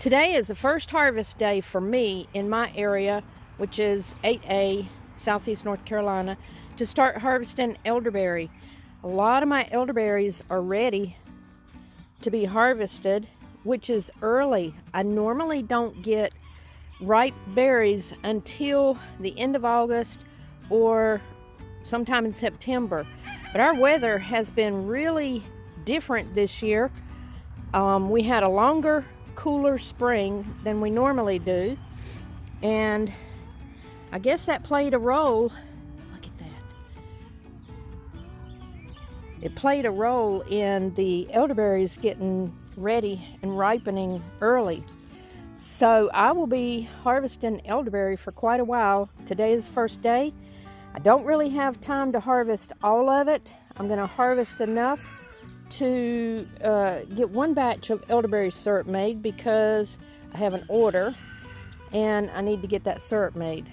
Today is the first harvest day for me in my area, which is 8A, Southeast North Carolina, to start harvesting elderberry. A lot of my elderberries are ready to be harvested, which is early. I normally don't get ripe berries until the end of August or sometime in September. But our weather has been really different this year. We had a longer, cooler spring than we normally do, and I guess that played a role. Look at that. It played a role in the elderberries getting ready and ripening early. So I will be harvesting elderberry for quite a while. Today is the first day. I don't really have time to harvest all of it. I'm going to harvest enough to get one batch of elderberry syrup made because I have an order and I need to get that syrup made.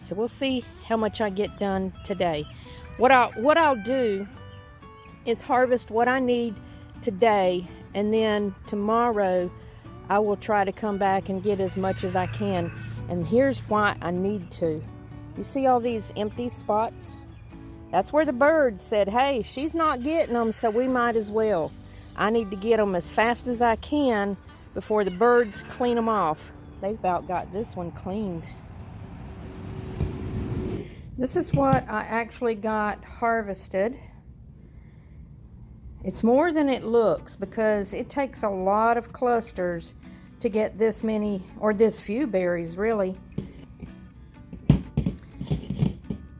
So we'll see how much I get done today. What I'll do is harvest what I need today, and then tomorrow I will try to come back and get as much as I can. And here's why I need to. You see all these empty spots? That's where the birds said, hey, she's not getting them, so we might as well. I need to get them as fast as I can before the birds clean them off. They've about got this one cleaned. This is what I actually got harvested. It's more than it looks because it takes a lot of clusters to get this many, or this few berries really.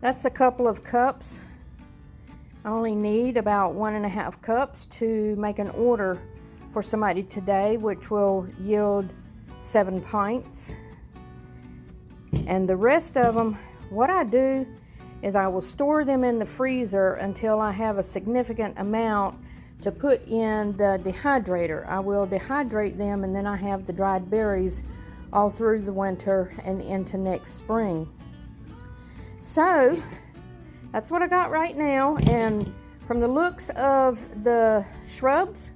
That's a couple of cups. I only need about 1.5 cups to make an order for somebody today, which will yield 7 pints. And the rest of them, what I do is I will store them in the freezer until I have a significant amount to put in the dehydrator. I will dehydrate them, and then I have the dried berries all through the winter and into next spring. So that's what I got right now, and from the looks of the shrubs,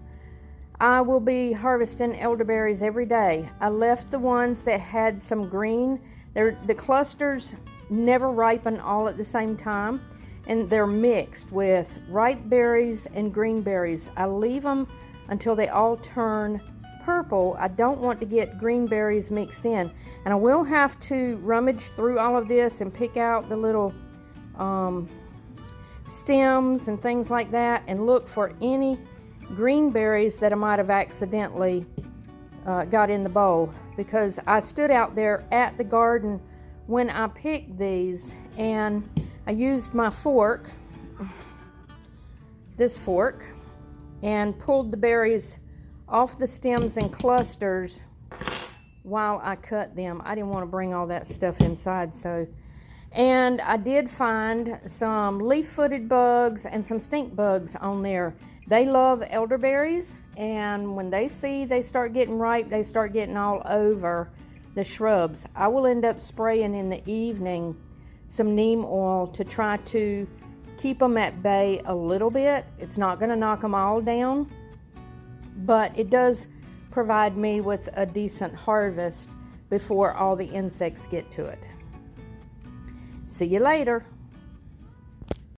I will be harvesting elderberries every day. I left the ones that had some green. The clusters never ripen all at the same time, and they're mixed with ripe berries and green berries. I leave them until they all turn purple. I don't want to get green berries mixed in, and I will have to rummage through all of this and pick out the little stems and things like that, and look for any green berries that I might have accidentally got in the bowl, because I stood out there at the garden when I picked these, and I used my fork, this fork, and pulled the berries off the stems and clusters while I cut them. I didn't want to bring all that stuff inside, and I did find some leaf-footed bugs and some stink bugs on there. They love elderberries, and when they see they start getting ripe, they start getting all over the shrubs. I will end up spraying in the evening some neem oil to try to keep them at bay a little bit. It's not going to knock them all down, but it does provide me with a decent harvest before all the insects get to it. See you later.